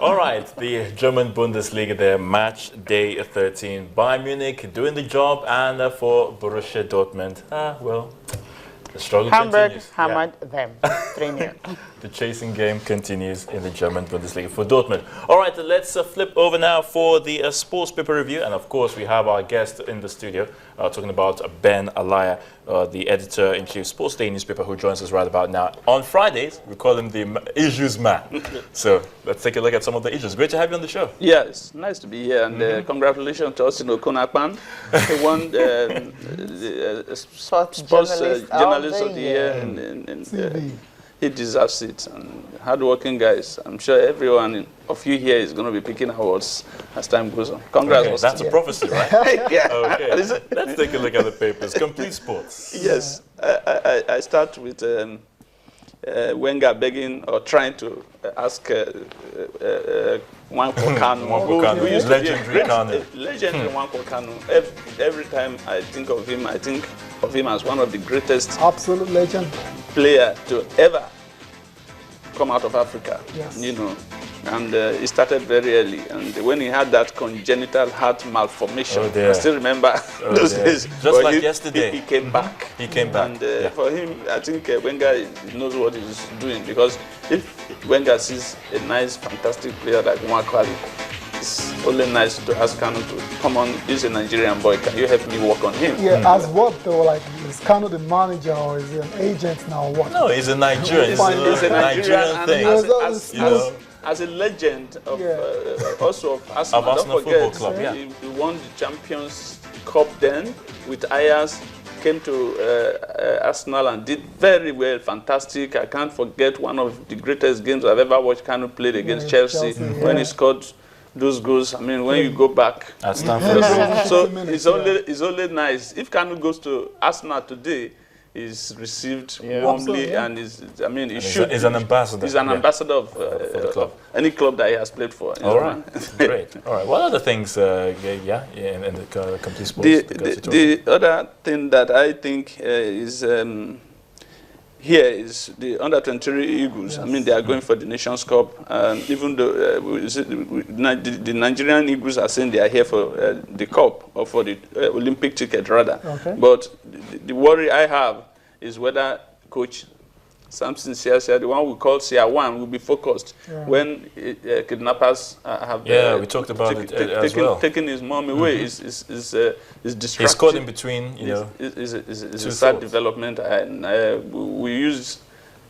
All right, the German Bundesliga there, match day 13. Bayern Munich doing the job, and for Borussia Dortmund, well, the struggle continues. Hammered them 3-0. The chasing game continues in the German Bundesliga for Dortmund. All right, let's flip over now for the sports paper review. And of course, we have our guest in the studio talking about Ben Alaya, the editor-in-chief Sports Day newspaper, who joins us right about now. On Fridays, we call him the issues man. So let's take a look at some of the issues. Great to have you on the show. Yeah, it's nice to be here. And congratulations to Austin Okonakpan. He won the sports journalist of the year. And he deserves it. And hardworking guys. I'm sure everyone of you here is going to be picking awards as time goes on. Congrats. Okay, that's a prophecy, right? Yeah. Okay. Let's take a look at the papers. Complete Sports. Yes. I start with Wenger begging or trying to ask Nwankwo Kanu. Legendary Kanu. Legendary Nwankwo Kanu. Every time I think of him as one of the greatest absolute legend player to ever come out of Africa. Yes. You know. And he started very early. And when he had that congenital heart malformation, I still remember those days. Just like yesterday. He came back. He came back. And for him, I think Wenger knows what he's doing. Because if Wenger sees a nice, fantastic player like Nwankwo, it's only nice to ask Kanu to come on. He's a Nigerian boy. Can you help me work on him? Yeah, as what though? Like, is Kanu the manager or is he an agent now? Or what? No, he's a Nigerian. He's a Nigerian thing. As a legend of also of Arsenal, Arsenal Football Club, he won the Champions Cup then with Ajax, came to Arsenal and did very well, fantastic. I can't forget one of the greatest games I've ever watched Kanu played against Chelsea when he scored those goals. I mean, when you go back at Stamford. So it's only nice. If Kanu goes to Arsenal today, is received warmly, and he's an ambassador. He's an ambassador of the club. Any club that he has played for. All right, great. All right, what other things? In the complete sports. The other thing that I think is here is the under-23 Eagles. Yes. I mean, they are going for the Nations Cup, even though the Nigerian Eagles are saying they are here for the Cup, or for the Olympic ticket, rather. Okay. But the worry I have is whether Coach Samson Siasia, the one we call Sia1, will be focused when kidnappers have we talked about it as well. Taking his mom away is distracting. He's caught in between, It's a sad development, and we use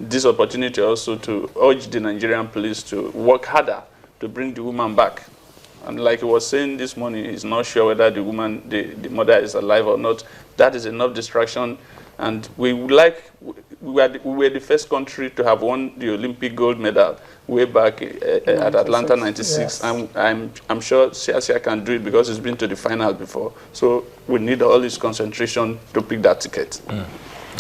this opportunity also to urge the Nigerian police to work harder to bring the woman back. And like he was saying this morning, he's not sure whether the woman, the mother, is alive or not. That is enough distraction. And we were the first country to have won the Olympic gold medal way back at Atlanta 96. Yes. I'm sure Siasia can do it because he's been to the final before. So we need all his concentration to pick that ticket.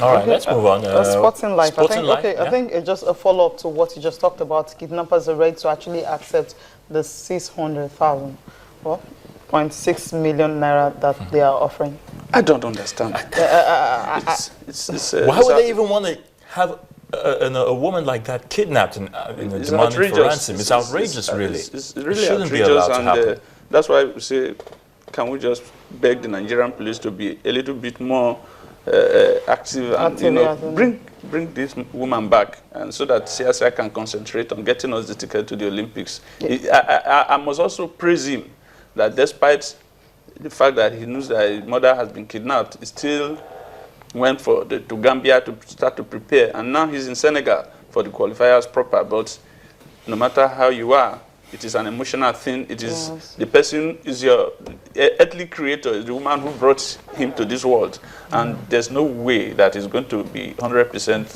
All right, let's move on. Sporting Life. I think it's just a follow-up to what you just talked about. Kidnappers are ready to actually accept the 600,000, 0.6 million naira that they are offering. I don't understand. Why would they even want to have a woman like that kidnapped and demanding for ransom? It's outrageous, really. It's really outrageous, be allowed to happen. That's why we say, can we just beg the Nigerian police to be a little bit more active and bring this woman back, and so that Siasia can concentrate on getting us the ticket to the Olympics. Yeah. I must also praise him that despite the fact that he knows that his mother has been kidnapped, he still went to Gambia to start to prepare, and now he's in Senegal for the qualifiers proper. But no matter how you are, it is an emotional thing. It is the person is your earthly creator, is the woman who brought him to this world, and there's no way that he's going to be 100%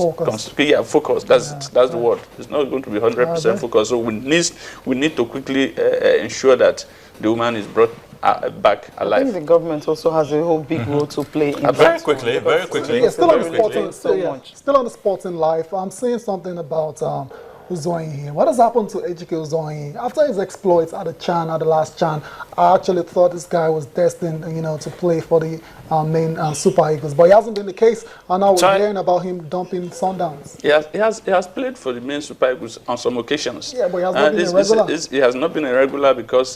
focused. That's the word. It's not going to be 100% focused. So we need to quickly ensure that the woman is brought back alive. I think the government also has a whole big role to play in very quickly. Yeah, still on the Sporting Life, I'm seeing something about Uzoyin. What has happened to Ejike Uzoyin? After his exploits at the last CHAN, I actually thought this guy was destined, to play for the main Super Eagles. But it hasn't been the case, and now we're hearing about him dumping Sundowns. He has played for the main Super Eagles on some occasions. Yeah, but he has not been a regular. He has not been a regular because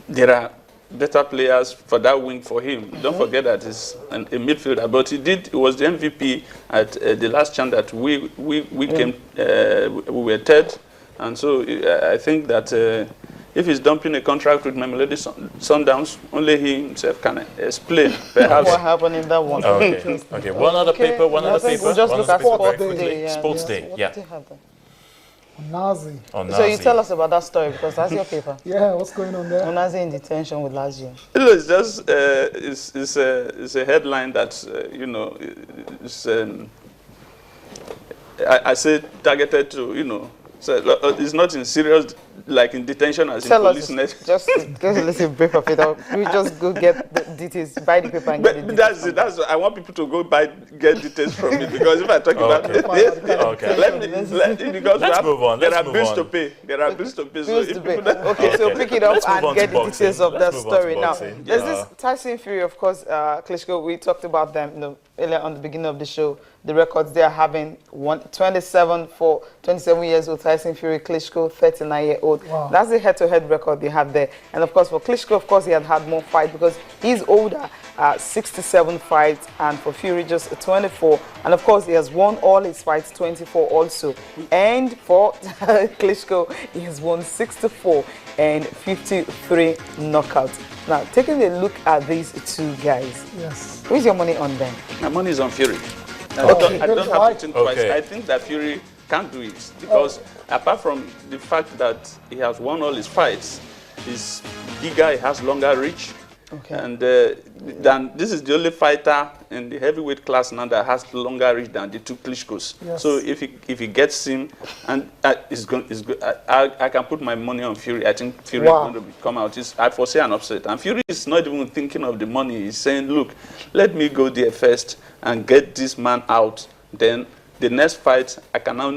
there are better players for that wing for him. Don't forget that he's a midfielder, but he was the MVP at the last CHAN that we were third, and so I think that if he's dumping a contract with Mamelodi Sundowns, only he himself can explain perhaps what happened in that one. Okay. One other paper. We'll just look at Sports Day. What Yeah. did they have there? Nazi. So you tell us about that story because that's your paper. Yeah, what's going on there? Nazi in detention with Lazio. It's just it's a headline that I say targeted to so it's not in serious like in detention as tell in police net. Just give a little brief of it. We just go get the details, buy the paper and get the details. That's I want people to go get details from it because if I talk about it, because let's move on. There are bills to pay. So pick it up and get the details of that story now. There's this Tyson Fury, of course, Klitschko. We talked about them, earlier on the beginning of the show. The records they are having 27 years old Tyson Fury, Klitschko 39-year-old. Wow. That's the head-to-head record they have there. And of course for Klitschko, of course he had more fights because he's older, 67 fights, and for Fury just 24. And of course he has won all his fights, 24 also. And for Klitschko, he has won 64 and 53 knockouts. Now taking a look at these two guys, yes, where's your money on them? My money is on Fury. I don't have to think twice. I think that Fury can't do it because apart from the fact that he has won all his fights, he's bigger, he has longer reach, and then this is the only fighter in the heavyweight class now that has longer reach than the two Klitschkos. Yes. So if he gets him, and it's good. I can put my money on Fury. I think Fury is going to come out. I foresee an upset, and Fury is not even thinking of the money. He's saying, "Look, let me go there first and get this man out. Then the next fight, I can now,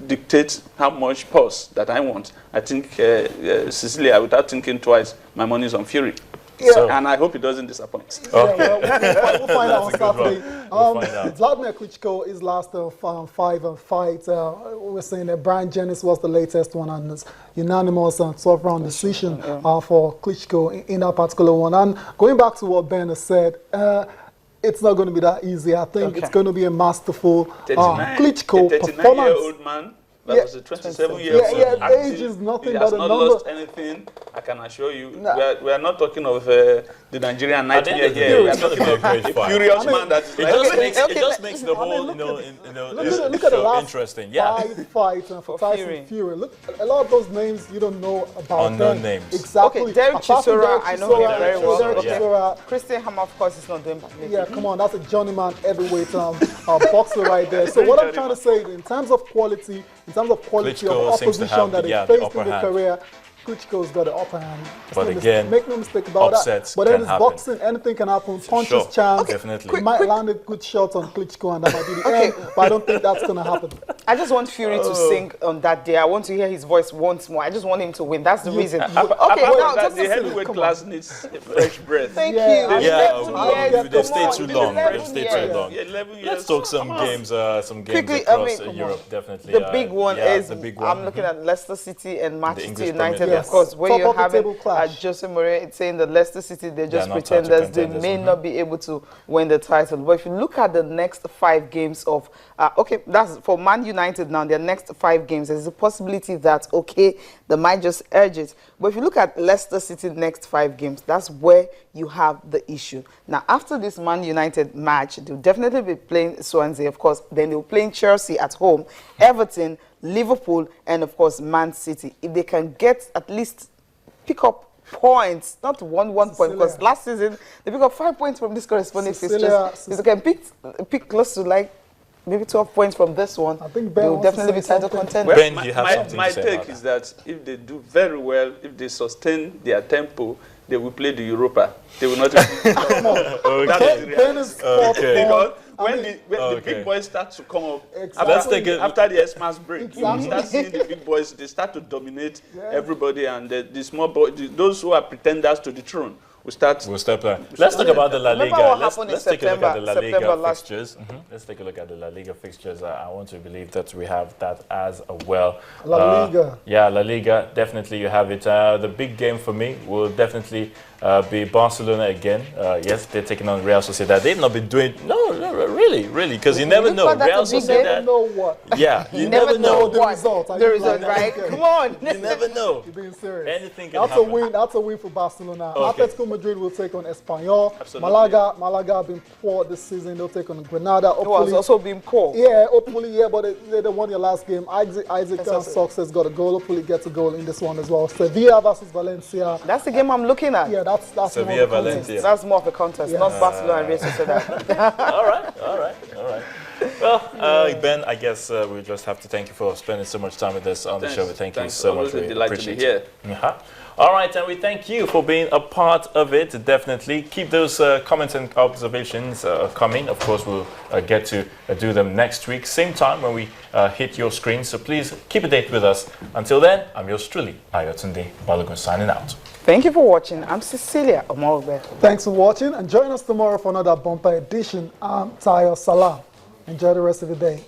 dictate how much pause that I want." I think Cecilia, without thinking twice, my money is on Fury. Yeah. So, and I hope he doesn't disappoint. We'll find out on Saturday. We'll find out. Vladimir Klitschko, his last 5 fights, we're saying that Brian Jennings was the latest one, and it's unanimous 12-round decision for Klitschko in that particular one. And going back to what Ben has said, it's not going to be that easy. I think it's going to be a masterful Klitschko performance. 39-year-old man. That was a 27-year-old. Age is nothing but a number. He has not lost anything, I can assure you. We are not talking of the Nigerian nightmare here. We are talking of a furious man that is it just makes the whole, look at the last interesting. 5 fights for Tyson Fury. Look, a lot of those names you don't know about. Unknown names. Exactly. Okay, Derek Chisora, I know him very well. Chisora. Christian Hammer, of course, is not doing bad. Yeah, come on, that's a journeyman heavyweight boxer right there. So what I'm trying to say, in terms of quality of opposition that he faced in his career, Klitschko's got the upper hand. But again, make no mistake about that. But then it's boxing, anything can happen. Punches, chance. Definitely. He might land a good shot on Klitschko and that might be the end, but I don't think that's going to happen. I just want Fury to sing on that day. I want to hear his voice once more. I just want him to win. That's the reason. Okay, now just the heavyweight class needs a fresh breath. Thank you. They stay too long. They stay too long. 11 years. Let's talk some games across Europe, definitely. The big one is, I'm looking at Leicester City and Manchester United. Of course, where you're having Jose Mourinho saying that Leicester City, they're just pretenders. They may not be able to win the title. But if you look at the next 5 games of, that's for Man United now, their next 5 games, there's a possibility that, they might just urge it. But if you look at Leicester City next 5 games, that's where you have the issue. Now, after this Man United match, they'll definitely be playing Swansea, of course. Then they'll play Chelsea at home, Everton, Liverpool, and of course Man City. If they can get at least pick up points, not one point, because last season they pick up 5 points from this corresponding fixtures. If they can pick close to like maybe 12 points from this one, I think they will definitely be title contenders. Ben, do you have something my to say take about is that if they do very well, if they sustain their tempo, they will play the Europa. They will not. That is the reality. when the big boys start to come up after the Xmas break, Exactly. you start seeing the big boys. They start to dominate everybody, and the small boys, those who are pretenders to the throne, we'll start playing. Let's talk about the La Liga. Let's take a look at the La Liga September fixtures. Let's take a look at the La Liga fixtures. I want to believe that we have that as well. La Liga. Yeah, La Liga, definitely you have it. The big game for me will definitely be Barcelona again. Yes, they're taking on Real Sociedad. They've not been doing, really, because you never know. Real Sociedad. You know what? Yeah, you never know the result. The result, right? Come on. You never know. You're being serious. Anything can happen. That's a win for Barcelona. Okay. Atletico Madrid will take on Espanyol. Absolutely. Malaga have been poor this season. They'll take on Granada. It was also being poor. Yeah, hopefully, but they won your last game. Isaac Success got a goal. Hopefully gets a goal in this one as well. Sevilla versus Valencia. That's the game I'm looking at. Yeah, that's Sevilla Valencia. That's more of a contest, not Barcelona and Real Sociedad. All right. Well, Ben, I guess we just have to thank you for spending so much time with us on the show. Thank you so much. Always a delight to be here. All right, and we thank you for being a part of it, definitely. Keep those comments and observations coming. Of course, we'll get to do them next week, same time when we hit your screen. So please keep a date with us. Until then, I'm yours truly, Ayotunde Balogun, signing out. Thank you for watching. I'm Cecilia Omorogbe. Thanks for watching, and join us tomorrow for another bumper edition. I'm Tayo Salam. Enjoy the rest of the day.